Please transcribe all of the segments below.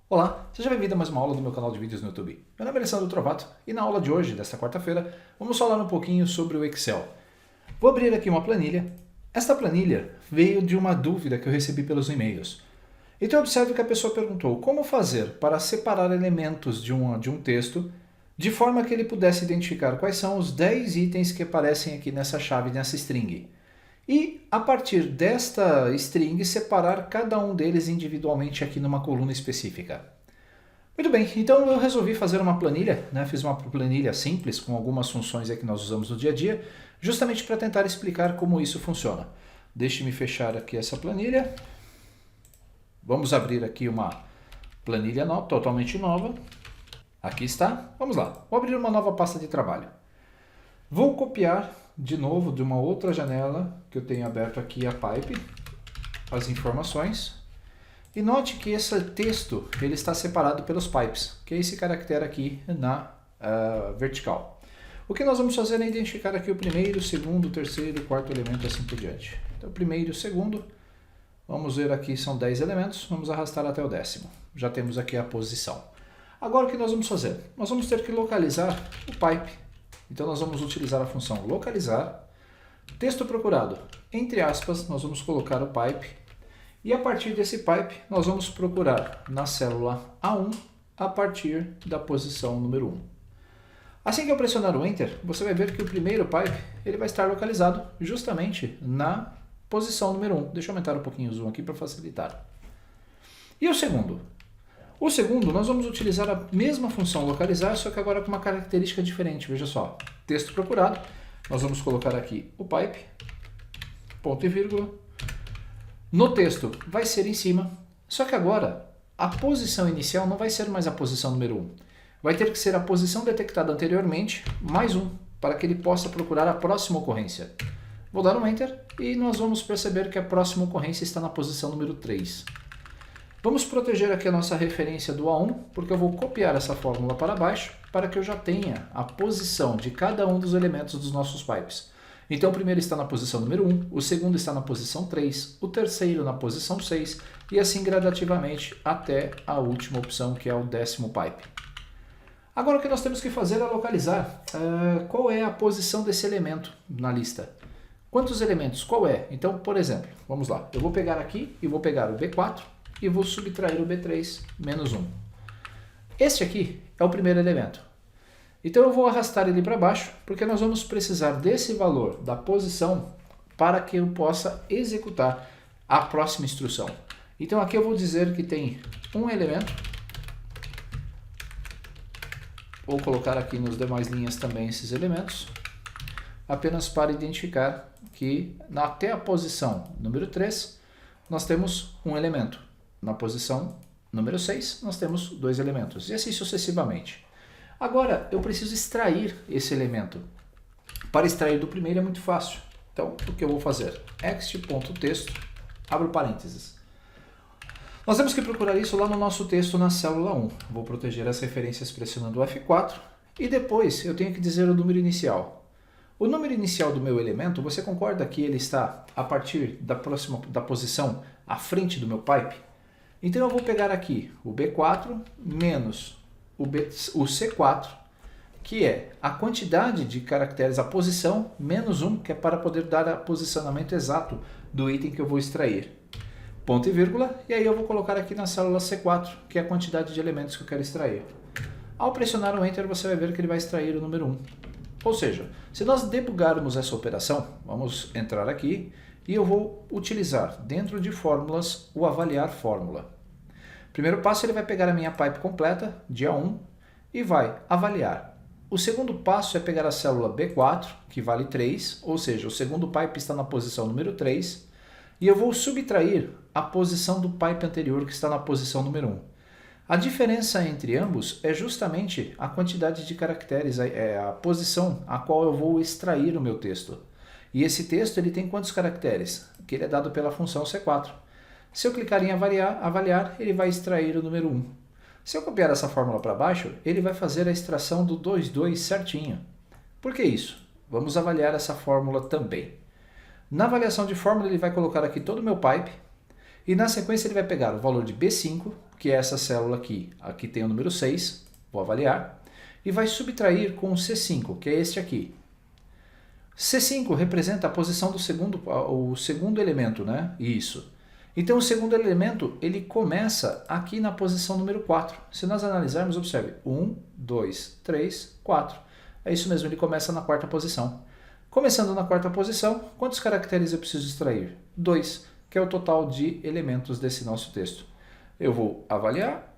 Olá, seja bem-vindo a mais uma aula do meu canal de vídeos no YouTube. Meu nome é Alessandro Trovato e na aula de hoje, desta quarta-feira, vamos falar um pouquinho sobre o Excel. Vou abrir aqui uma planilha. Esta planilha veio de uma dúvida que eu recebi pelos e-mails. Então observe que a pessoa perguntou como fazer para separar elementos de um texto de forma que ele pudesse identificar quais são os 10 itens que aparecem aqui nessa chave, nessa string. E, a partir desta string, separar cada um deles individualmente aqui numa coluna específica. Muito bem, então eu resolvi fazer uma planilha, fiz uma planilha simples com algumas funções que nós usamos no dia a dia, justamente para tentar explicar como isso funciona. Deixe-me fechar aqui essa planilha. Vamos abrir aqui uma planilha totalmente nova. Aqui está. Vamos lá. Vou abrir uma nova pasta de trabalho. Vou copiar de novo de uma outra janela que eu tenho aberto aqui a pipe, as informações. E note que esse texto ele está separado pelos pipes, que é esse caractere aqui na vertical. O que nós vamos fazer é identificar aqui o primeiro, segundo, terceiro, quarto elemento e assim por diante. Então, primeiro e segundo, vamos ver aqui, são 10 elementos, vamos arrastar até o 10º. Já temos aqui a posição. Agora o que nós vamos fazer? Nós vamos ter que localizar o pipe. Então nós vamos utilizar a função localizar, texto procurado, entre aspas, nós vamos colocar o pipe, e a partir desse pipe nós vamos procurar na célula A1 a partir da posição número 1. Assim que eu pressionar o Enter, você vai ver que o primeiro pipe ele vai estar localizado justamente na posição número 1. Deixa eu aumentar um pouquinho o zoom aqui para facilitar. E o segundo? O segundo, nós vamos utilizar a mesma função localizar, só que agora com uma característica diferente. Veja só, texto procurado, nós vamos colocar aqui o pipe, ponto e vírgula. No texto vai ser em cima, só que agora a posição inicial não vai ser mais a posição número 1. Vai ter que ser a posição detectada anteriormente, mais 1, para que ele possa procurar a próxima ocorrência. Vou dar um Enter e nós vamos perceber que a próxima ocorrência está na posição número 3. Vamos proteger aqui a nossa referência do A1, porque eu vou copiar essa fórmula para baixo, para que eu já tenha a posição de cada um dos elementos dos nossos pipes. Então o primeiro está na posição número 1, o segundo está na posição 3, o terceiro na posição 6, e assim gradativamente até a última opção, que é o 10º pipe. Agora o que nós temos que fazer é localizar qual é a posição desse elemento na lista. Quantos elementos? Qual é? Então, por exemplo, vamos lá, eu vou pegar aqui e vou pegar o B4, e vou subtrair o B3 menos 1. Este aqui é o primeiro elemento. Então eu vou arrastar ele para baixo, porque nós vamos precisar desse valor da posição para que eu possa executar a próxima instrução. Então aqui eu vou dizer que tem um elemento. Vou colocar aqui nas demais linhas também esses elementos, apenas para identificar que até a posição número 3 nós temos um elemento. Na posição número 6, nós temos 2 elementos, e assim sucessivamente. Agora, eu preciso extrair esse elemento. Para extrair do primeiro é muito fácil. Então, o que eu vou fazer? Ext.texto, abro parênteses. Nós temos que procurar isso lá no nosso texto na célula 1. Vou proteger as referências pressionando o F4, e depois eu tenho que dizer o número inicial. O número inicial do meu elemento, você concorda que ele está a partir da posição à frente do meu pipe? Então eu vou pegar aqui o B4 menos o C4, que é a quantidade de caracteres, a posição, menos 1, que é para poder dar o posicionamento exato do item que eu vou extrair. Ponto e vírgula, e aí eu vou colocar aqui na célula C4, que é a quantidade de elementos que eu quero extrair. Ao pressionar o Enter, você vai ver que ele vai extrair o número 1. Ou seja, se nós debugarmos essa operação, vamos entrar aqui, e eu vou utilizar dentro de fórmulas o avaliar fórmula. Primeiro passo, ele vai pegar a minha pipe completa, de A1, e vai avaliar. O segundo passo é pegar a célula B4, que vale 3, ou seja, o segundo pipe está na posição número 3, e eu vou subtrair a posição do pipe anterior, que está na posição número 1. A diferença entre ambos é justamente a quantidade de caracteres, a posição a qual eu vou extrair o meu texto. E esse texto ele tem quantos caracteres? Que ele é dado pela função C4. Se eu clicar em avaliar, ele vai extrair o número 1. Se eu copiar essa fórmula para baixo, ele vai fazer a extração do 2,2 certinho. Por que isso? Vamos avaliar essa fórmula também. Na avaliação de fórmula ele vai colocar aqui todo o meu pipe e na sequência ele vai pegar o valor de B5, que é essa célula aqui, aqui tem o número 6, vou avaliar, e vai subtrair com o C5, que é este aqui. C5 representa a posição do o segundo elemento, né? Isso. Então o segundo elemento ele começa aqui na posição número 4. Se nós analisarmos, observe, 1, 2, 3, 4. É isso mesmo, ele começa na quarta posição. Começando na quarta posição, quantos caracteres eu preciso extrair? 2, que é o total de elementos desse nosso texto. Eu vou avaliar,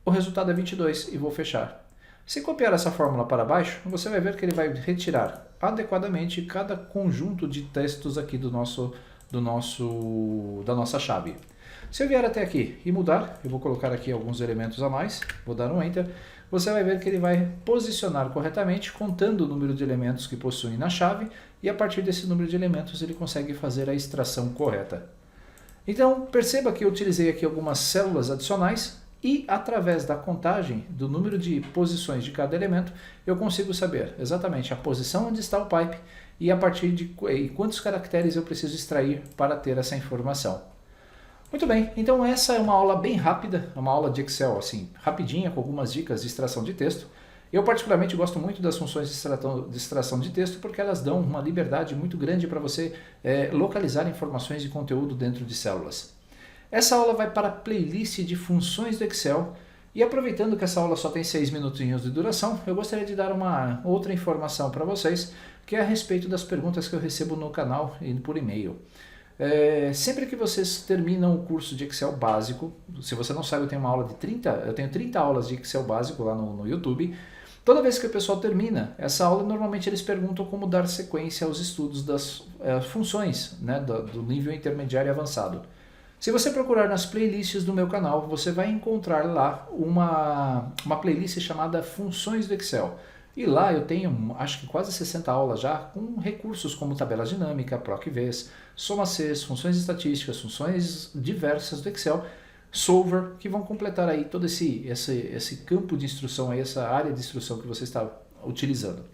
o resultado é 22 e vou fechar. Se copiar essa fórmula para baixo, você vai ver que ele vai retirar adequadamente cada conjunto de textos aqui da nossa chave. Se eu vier até aqui e mudar, eu vou colocar aqui alguns elementos a mais, vou dar um Enter, você vai ver que ele vai posicionar corretamente, contando o número de elementos que possuem na chave, e a partir desse número de elementos ele consegue fazer a extração correta. Então, perceba que eu utilizei aqui algumas células adicionais, e através da contagem do número de posições de cada elemento, eu consigo saber exatamente a posição onde está o pipe e a partir de quantos caracteres eu preciso extrair para ter essa informação. Muito bem, então essa é uma aula bem rápida, uma aula de Excel assim, rapidinha, com algumas dicas de extração de texto. Eu particularmente gosto muito das funções de extração de texto porque elas dão uma liberdade muito grande para você localizar informações de conteúdo dentro de células. Essa aula vai para a playlist de funções do Excel e aproveitando que essa aula só tem 6 minutinhos de duração, eu gostaria de dar uma outra informação para vocês, que é a respeito das perguntas que eu recebo no canal e por e-mail. Sempre que vocês terminam o curso de Excel básico, se você não sabe, eu tenho uma aula de 30 aulas de Excel básico lá no YouTube. Toda vez que o pessoal termina essa aula, normalmente eles perguntam como dar sequência aos estudos das funções, né, do nível intermediário e avançado. Se você procurar nas playlists do meu canal, você vai encontrar lá uma playlist chamada Funções do Excel. E lá eu tenho, acho que quase 60 aulas já, com recursos como tabela dinâmica, PROC-Vs, soma-Cs, funções estatísticas, funções diversas do Excel, Solver, que vão completar aí todo esse campo de instrução, aí, essa área de instrução que você está utilizando.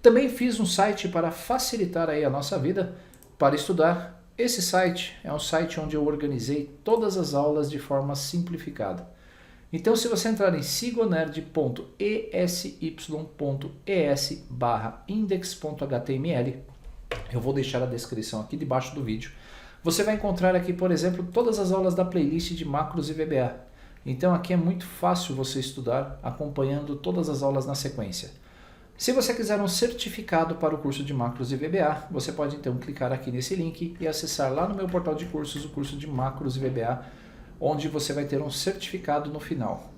Também fiz um site para facilitar aí a nossa vida para estudar. Esse site é um site onde eu organizei todas as aulas de forma simplificada. Então, se você entrar em sigonerd.esy.es/index.html, eu vou deixar a descrição aqui debaixo do vídeo, você vai encontrar aqui, por exemplo, todas as aulas da playlist de macros e VBA. Então, aqui é muito fácil você estudar acompanhando todas as aulas na sequência. Se você quiser um certificado para o curso de macros e VBA, você pode então clicar aqui nesse link e acessar lá no meu portal de cursos o curso de macros e VBA, onde você vai ter um certificado no final.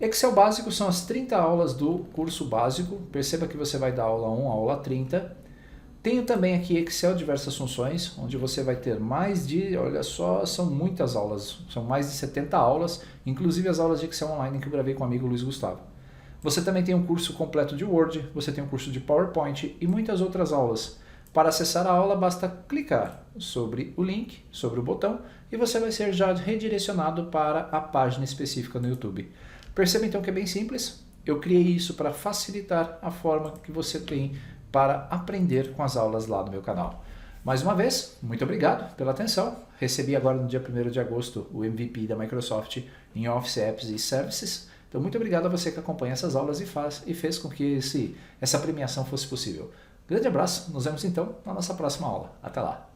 Excel básico são as 30 aulas do curso básico, perceba que você vai da aula 1 à aula 30. Tenho também aqui Excel diversas funções, onde você vai ter mais de, olha só, são muitas aulas, são mais de 70 aulas, inclusive as aulas de Excel online que eu gravei com o amigo Luiz Gustavo. Você também tem um curso completo de Word, você tem um curso de PowerPoint e muitas outras aulas. Para acessar a aula, basta clicar sobre o link, sobre o botão, e você vai ser já redirecionado para a página específica no YouTube. Perceba então que é bem simples. Eu criei isso para facilitar a forma que você tem para aprender com as aulas lá no meu canal. Mais uma vez, muito obrigado pela atenção. Recebi agora no dia 1º de agosto o MVP da Microsoft em Office Apps e Services. Então, muito obrigado a você que acompanha essas aulas e fez com que essa premiação fosse possível. Grande abraço, nos vemos então na nossa próxima aula. Até lá!